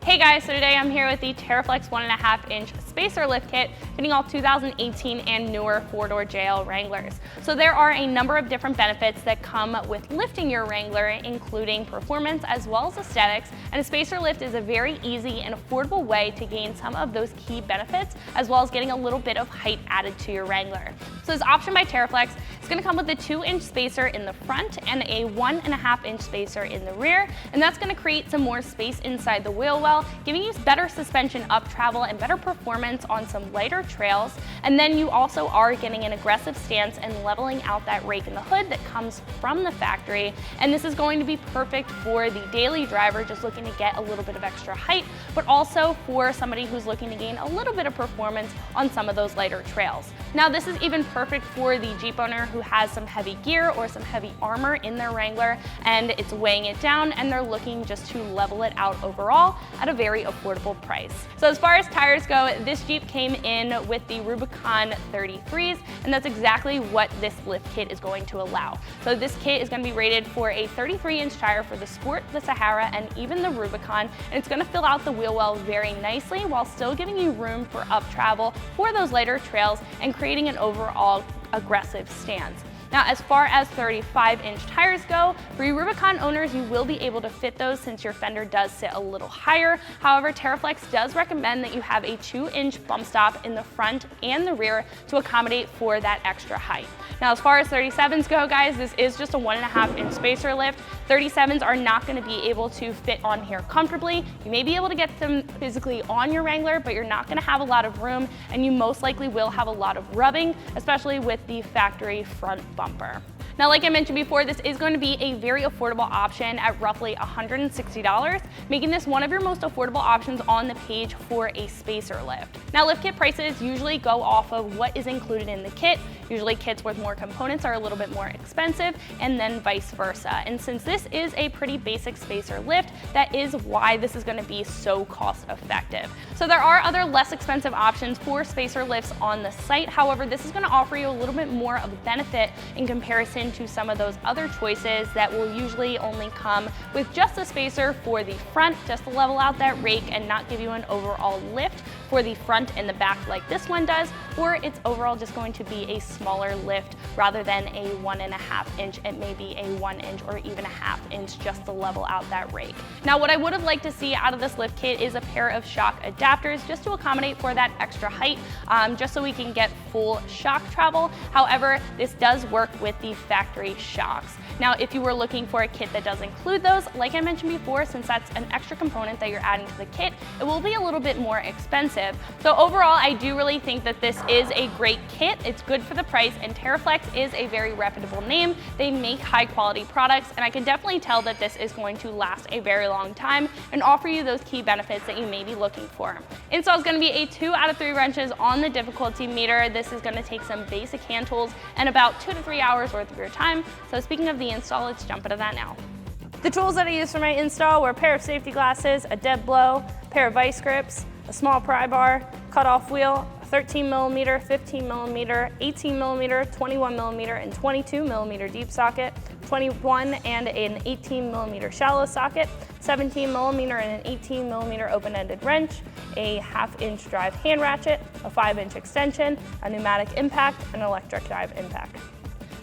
Hey guys, so today I'm here with the Teraflex 1.5 inch spacer lift kit fitting all 2018 and newer 4-door JL Wranglers. So there are a number of different benefits that come with lifting your Wrangler, including performance as well as aesthetics, and a spacer lift is a very easy and affordable way to gain some of those key benefits as well as getting a little bit of height added to your Wrangler. So this option by Teraflex is going to come with a 2-inch spacer in the front and a 1.5 inch spacer in the rear, and that's going to create some more space inside the wheel well, giving you better suspension up travel and better performance on some lighter trails. And then you also are getting an aggressive stance and leveling out that rake in the hood that comes from the factory. And this is going to be perfect for the daily driver just looking to get a little bit of extra height, but also for somebody who's looking to gain a little bit of performance on some of those lighter trails. Now this is even perfect for the Jeep owner who has some heavy gear or some heavy armor in their Wrangler and it's weighing it down and they're looking just to level it out overall at a very affordable price. So as far as tires go, this Jeep came in with the Rubicon 33s, and that's exactly what this lift kit is going to allow. So this kit is going to be rated for a 33-inch tire for the Sport, the Sahara, and even the Rubicon, and it's going to fill out the wheel well very nicely while still giving you room for up travel for those lighter trails and creating an overall aggressive stance. Now, as far as 35-inch tires go, for you Rubicon owners, you will be able to fit those since your fender does sit a little higher. However, Teraflex does recommend that you have a 2-inch bump stop in the front and the rear to accommodate for that extra height. Now, as far as 37s go, guys, this is just a 1.5-inch spacer lift. 37s are not going to be able to fit on here comfortably. You may be able to get them physically on your Wrangler, but you're not going to have a lot of room, and you most likely will have a lot of rubbing, especially with the factory front bumper. Now, like I mentioned before, this is going to be a very affordable option at roughly $160, making this one of your most affordable options on the page for a spacer lift. Now, lift kit prices usually go off of what is included in the kit. Usually kits with more components are a little bit more expensive, and then vice versa. And since this is a pretty basic spacer lift, that is why this is going to be so cost effective. So there are other less expensive options for spacer lifts on the site. However, this is going to offer you a little bit more of a benefit in comparison to some of those other choices that will usually only come with just a spacer for the front, just to level out that rake and not give you an overall lift for the front and the back like this one does, or it's overall just going to be a smaller lift rather than a 1.5 inch. It may be a 1 inch or even a 1/2 inch just to level out that rake. Now, what I would have liked to see out of this lift kit is a pair of shock adapters just to accommodate for that extra height, just so we can get full shock travel. However, this does work with the factory shocks. Now, if you were looking for a kit that does include those, like I mentioned before, since that's an extra component that you're adding to the kit, it will be a little bit more expensive. So overall, I do really think that this is a great kit. It's good for the price, and Teraflex is a very reputable name. They make high quality products, and I can definitely tell that this is going to last a very long time and offer you those key benefits that you may be looking for. Install is going to be a 2 out of 3 wrenches on the difficulty meter. This is going to take some basic hand tools and about 2 to 3 hours worth of your time. So speaking of the install, let's jump into that now. The tools that I used for my install were a pair of safety glasses, a dead blow, a pair of vice grips, a small pry bar, cutoff wheel, a 13mm, 15mm, 18mm, 21mm, and 22mm deep socket, 21 and an 18mm shallow socket, 17mm and an 18mm open-ended wrench, a 1/2 inch drive hand ratchet, a 5-inch extension, a pneumatic impact, and an electric drive impact.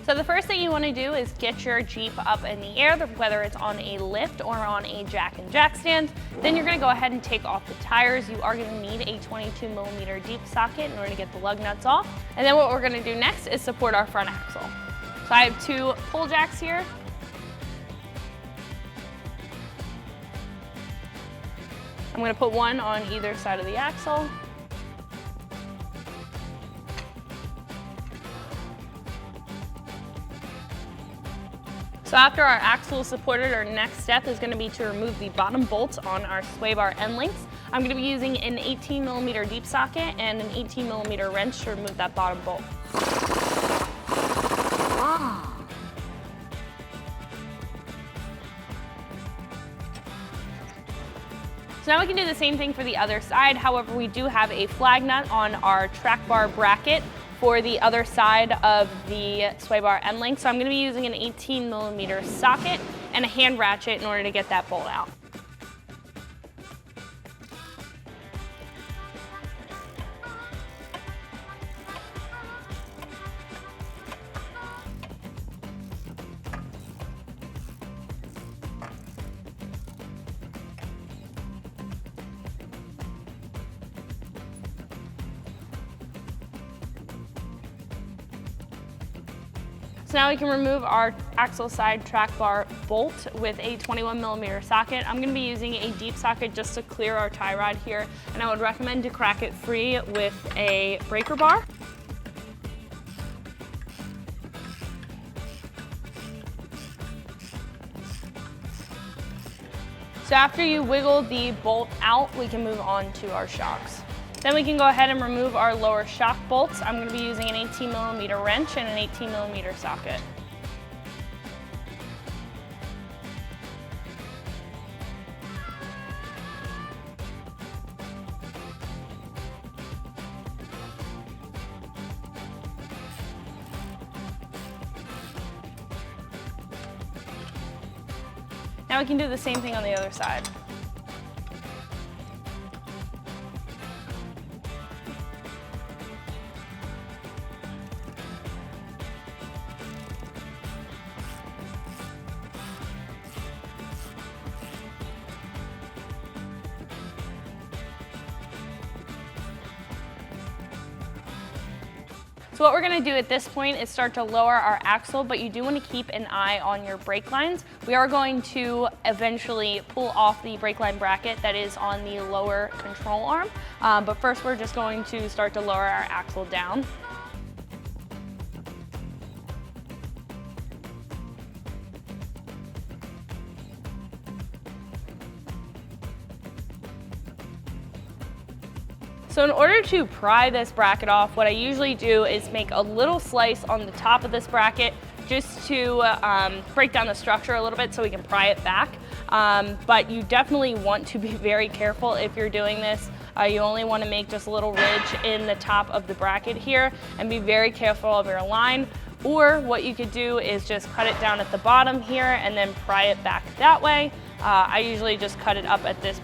So the first thing you want to do is get your Jeep up in the air, whether it's on a lift or on a jack and jack stand. Then you're going to go ahead and take off the tires. You are going to need a 22mm deep socket in order to get the lug nuts off. And then what we're going to do next is support our front axle. So I have 2 pull jacks here. I'm going to put one on either side of the axle. So after our axle is supported, our next step is going to be to remove the bottom bolts on our sway bar end links. I'm going to be using an 18mm deep socket and an 18mm wrench to remove that bottom bolt. So now we can do the same thing for the other side. However, we do have a flag nut on our track bar bracket for the other side of the sway bar end link. So I'm going to be using an 18mm socket and a hand ratchet in order to get that bolt out. So now we can remove our axle side track bar bolt with a 21mm socket. I'm going to be using a deep socket just to clear our tie rod here, and I would recommend to crack it free with a breaker bar. So after you wiggle the bolt out, we can move on to our shocks. Then we can go ahead and remove our lower shock bolts. I'm going to be using an 18mm wrench and an 18mm socket. Now we can do the same thing on the other side. So what we're going to do at this point is start to lower our axle, but you do want to keep an eye on your brake lines. We are going to eventually pull off the brake line bracket that is on the lower control arm, but first we're just going to start to lower our axle down. So in order to pry this bracket off, what I usually do is make a little slice on the top of this bracket just to break down the structure a little bit so we can pry it back. But you definitely want to be very careful if you're doing this. You only want to make just a little ridge in the top of the bracket here and be very careful of your line. Or what you could do is just cut it down at the bottom here and then pry it back that way. I usually just cut it up at this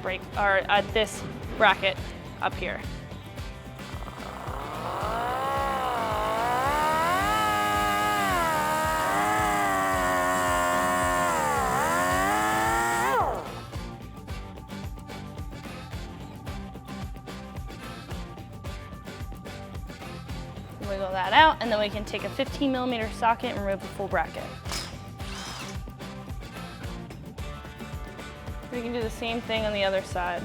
this bracket up here. Wiggle that out, and then we can take a 15mm socket and remove the full bracket. We can do the same thing on the other side.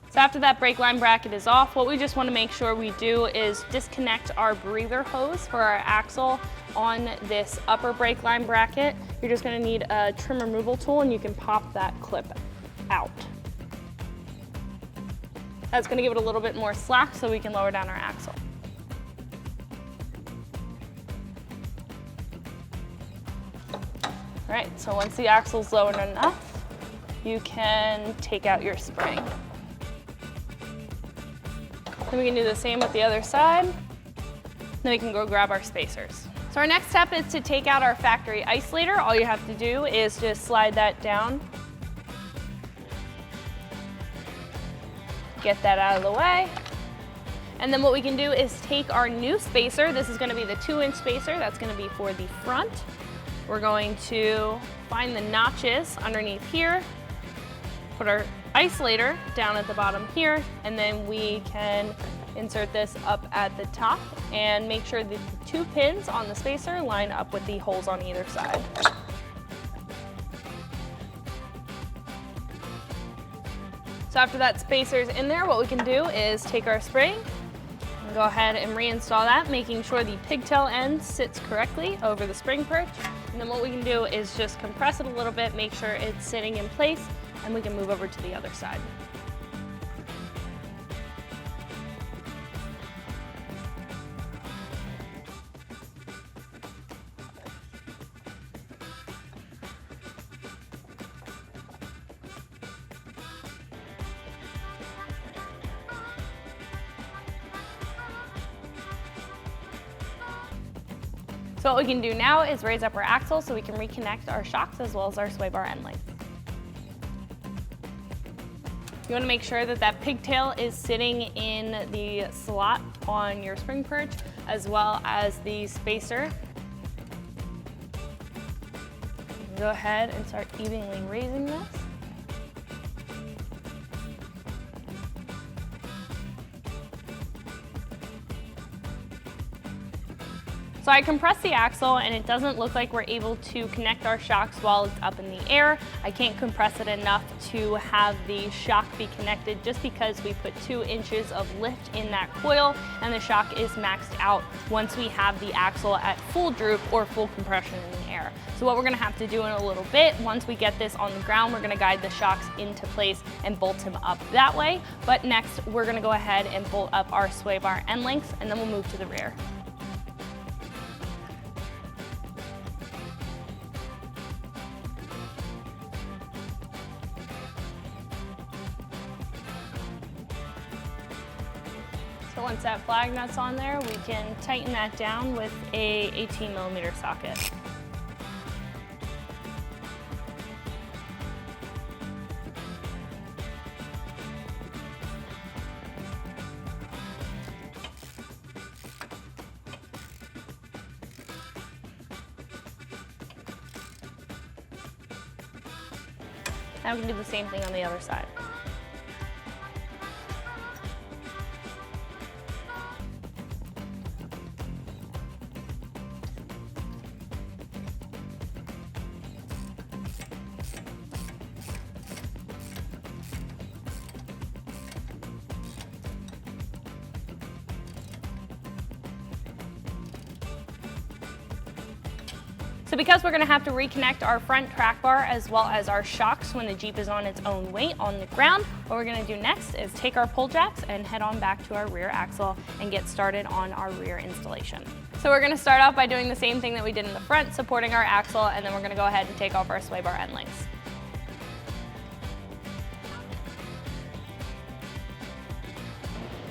So after that brake line bracket is off, what we just want to make sure we do is disconnect our breather hose for our axle on this upper brake line bracket. You're just going to need a trim removal tool and you can pop that clip out. That's going to give it a little bit more slack so we can lower down our axle. All right, so once the axle's lowered enough, you can take out your spring. Then we can do the same with the other side. Then we can go grab our spacers. So our next step is to take out our factory isolator. All you have to do is just slide that down. Get that out of the way. And then what we can do is take our new spacer. This is going to be the 2-inch spacer. That's going to be for the front. We're going to find the notches underneath here, put our isolator down at the bottom here, and then we can insert this up at the top and make sure that the 2 pins on the spacer line up with the holes on either side. So after that spacer's in there, what we can do is take our spring and go ahead and reinstall that, making sure the pigtail end sits correctly over the spring perch. And then what we can do is just compress it a little bit, make sure it's sitting in place, and we can move over to the other side. So what we can do now is raise up our axle so we can reconnect our shocks as well as our sway bar end length. You want to make sure that that pigtail is sitting in the slot on your spring perch, as well as the spacer. Go ahead and start evenly raising this. So I compressed the axle and it doesn't look like we're able to connect our shocks while it's up in the air. I can't compress it enough to have the shock be connected just because we put 2 inches of lift in that coil and the shock is maxed out once we have the axle at full droop or full compression in the air. So what we're gonna have to do in a little bit, once we get this on the ground, we're gonna guide the shocks into place and bolt them up that way. But next, we're gonna go ahead and bolt up our sway bar end links and then we'll move to the rear. So once that flag nut's on there, we can tighten that down with a 18mm socket. Now we can do the same thing on the other side. So because we're gonna have to reconnect our front track bar as well as our shocks when the Jeep is on its own weight on the ground, what we're gonna do next is take our pull jacks and head on back to our rear axle and get started on our rear installation. So we're gonna start off by doing the same thing that we did in the front, supporting our axle, and then we're gonna go ahead and take off our sway bar end links.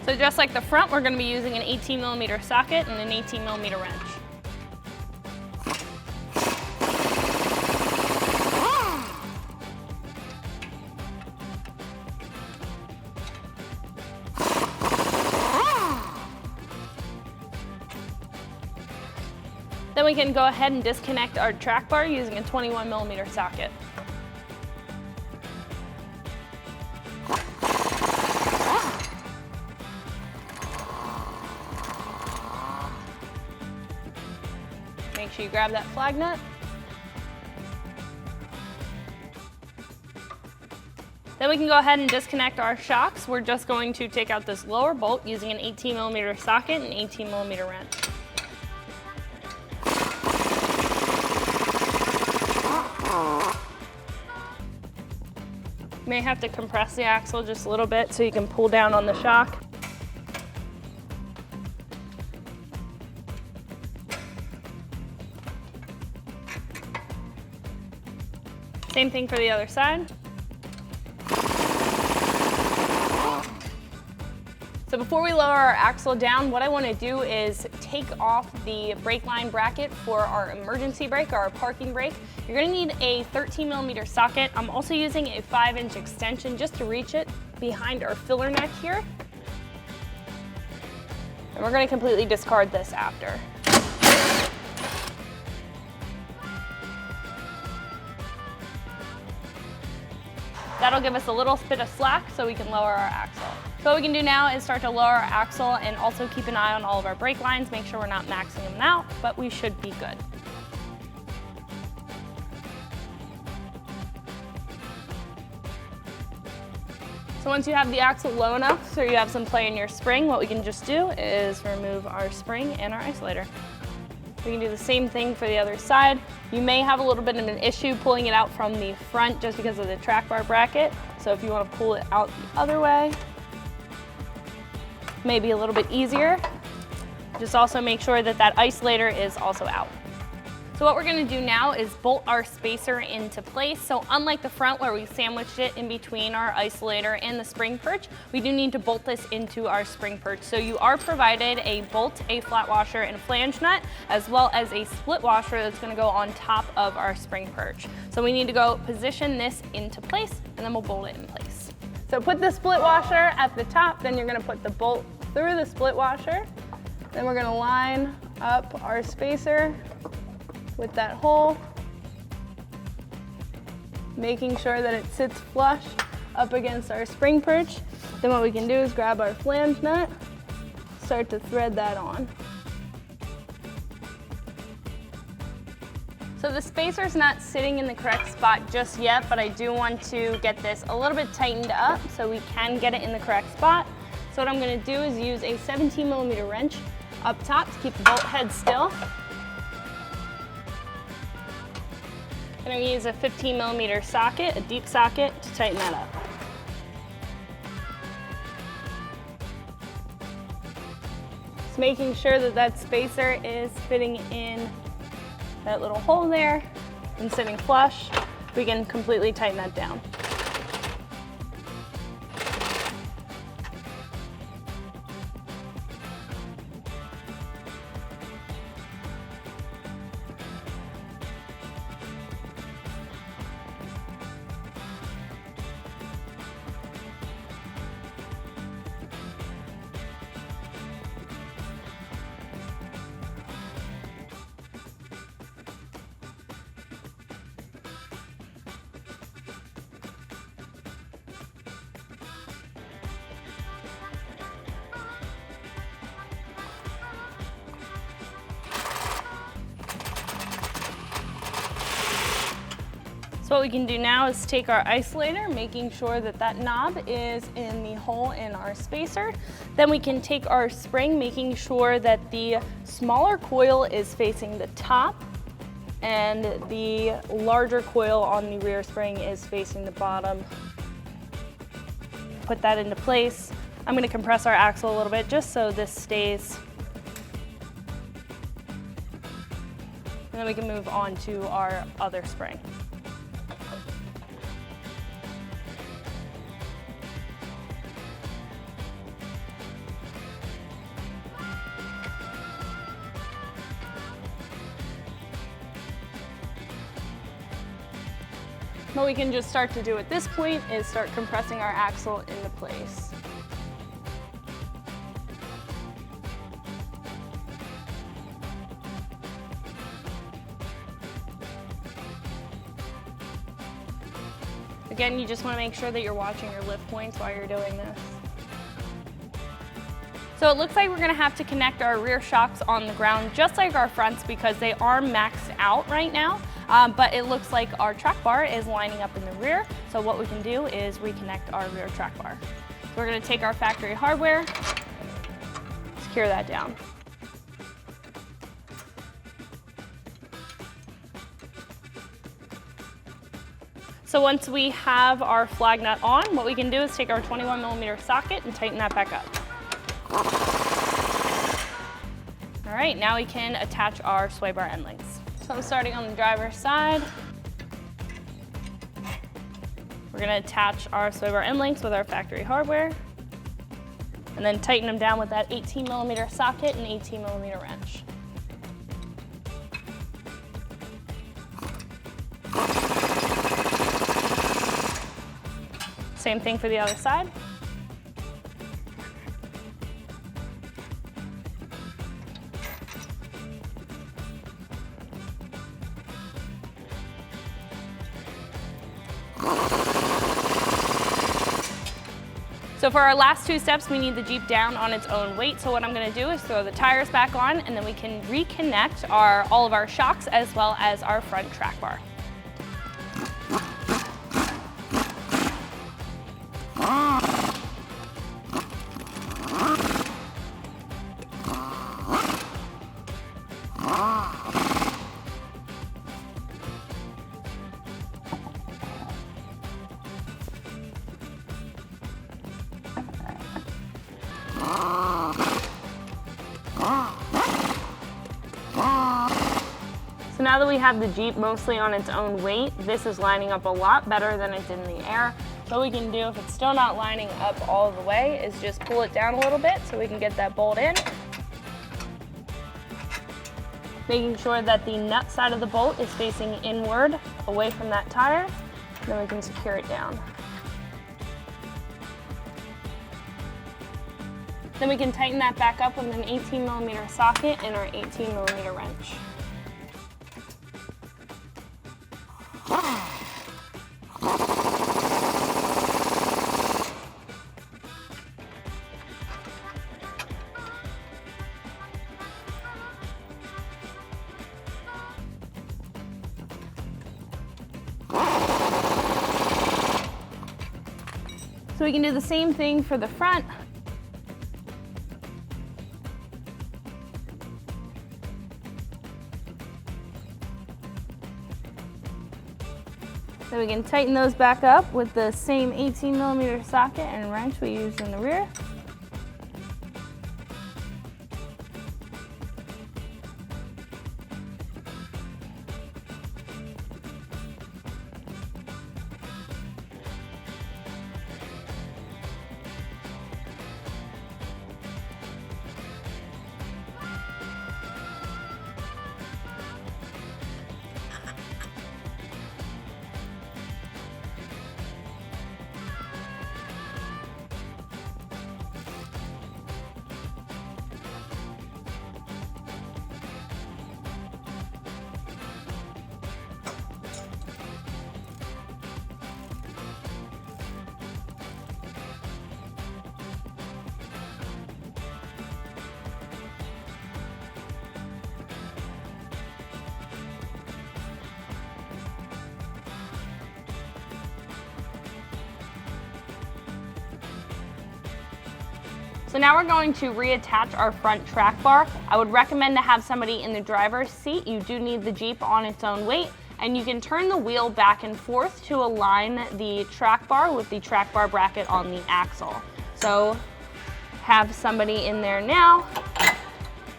So just like the front, we're gonna be using an 18mm socket and an 18mm wrench. Then we can go ahead and disconnect our track bar using a 21mm socket. Make sure you grab that flag nut. Then we can go ahead and disconnect our shocks. We're just going to take out this lower bolt using an 18mm socket and 18mm wrench. You may have to compress the axle just a little bit so you can pull down on the shock. Same thing for the other side. So before we lower our axle down, what I want to do is take off the brake line bracket for our emergency brake, or our parking brake. You're going to need a 13mm socket. I'm also using a 5-inch extension just to reach it behind our filler neck here. And we're going to completely discard this after. That'll give us a little bit of slack so we can lower our axle. So what we can do now is start to lower our axle and also keep an eye on all of our brake lines, make sure we're not maxing them out, but we should be good. So once you have the axle low enough so you have some play in your spring, what we can just do is remove our spring and our isolator. We can do the same thing for the other side. You may have a little bit of an issue pulling it out from the front just because of the track bar bracket. So if you want to pull it out the other way, maybe a little bit easier. Just also make sure that that isolator is also out. So what we're going to do now is bolt our spacer into place. So unlike the front where we sandwiched it in between our isolator and the spring perch, we do need to bolt this into our spring perch. So you are provided a bolt, a flat washer, and a flange nut, as well as a split washer that's going to go on top of our spring perch. So we need to go position this into place, and then we'll bolt it in place. So put the split washer at the top, then you're gonna put the bolt through the split washer. Then we're gonna line up our spacer with that hole, making sure that it sits flush up against our spring perch. Then what we can do is grab our flange nut, start to thread that on. So the spacer's not sitting in the correct spot just yet, but I do want to get this a little bit tightened up so we can get it in the correct spot. So what I'm gonna do is use a 17mm wrench up top to keep the bolt head still. And I'm gonna use a 15mm socket, a deep socket, to tighten that up. Just making sure that that spacer is fitting in that little hole there and sitting flush, we can completely tighten that down. So what we can do now is take our isolator, making sure that that knob is in the hole in our spacer. Then we can take our spring, making sure that the smaller coil is facing the top and the larger coil on the rear spring is facing the bottom. Put that into place. I'm going to compress our axle a little bit just so this stays. And then we can move on to our other spring. What we can just start to do at this point is start compressing our axle into place. Again, you just want to make sure that you're watching your lift points while you're doing this. So it looks like we're going to have to connect our rear shocks on the ground just like our fronts because they are maxed out right now. But it looks like our track bar is lining up in the rear. So what we can do is reconnect our rear track bar. So we're going to take our factory hardware, secure that down. So once we have our flag nut on, what we can do is take our 21mm socket and tighten that back up. All right, now we can attach our sway bar end links. So I'm starting on the driver's side. We're gonna attach our sway bar end links with our factory hardware and then tighten them down with that 18mm socket and 18mm wrench. Same thing for the other side. So for our last two steps, we need the Jeep down on its own weight. So what I'm gonna do is throw the tires back on and then we can reconnect all of our shocks as well as our front track bar. So now that we have the Jeep mostly on its own weight, this is lining up a lot better than it did in the air. So what we can do if it's still not lining up all the way is just pull it down a little bit so we can get that bolt in. Making sure that the nut side of the bolt is facing inward away from that tire, and then we can secure it down. Then we can tighten that back up with an 18mm socket and our 18mm wrench. So we can do the same thing for the front. Then we can tighten those back up with the same 18mm socket and wrench we used in the rear. So now we're going to reattach our front track bar. I would recommend to have somebody in the driver's seat. You do need the Jeep on its own weight, and you can turn the wheel back and forth to align the track bar with the track bar bracket on the axle. So have somebody in there now.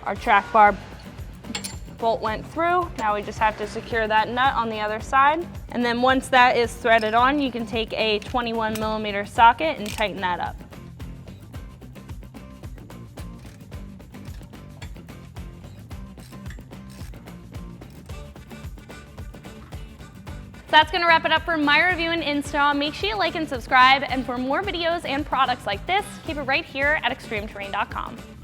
Our track bar bolt went through. Now we just have to secure that nut on the other side. And then once that is threaded on, you can take a 21mm socket and tighten that up. That's going to wrap it up for my review and install. Make sure you like and subscribe, and for more videos and products like this, keep it right here at ExtremeTerrain.com.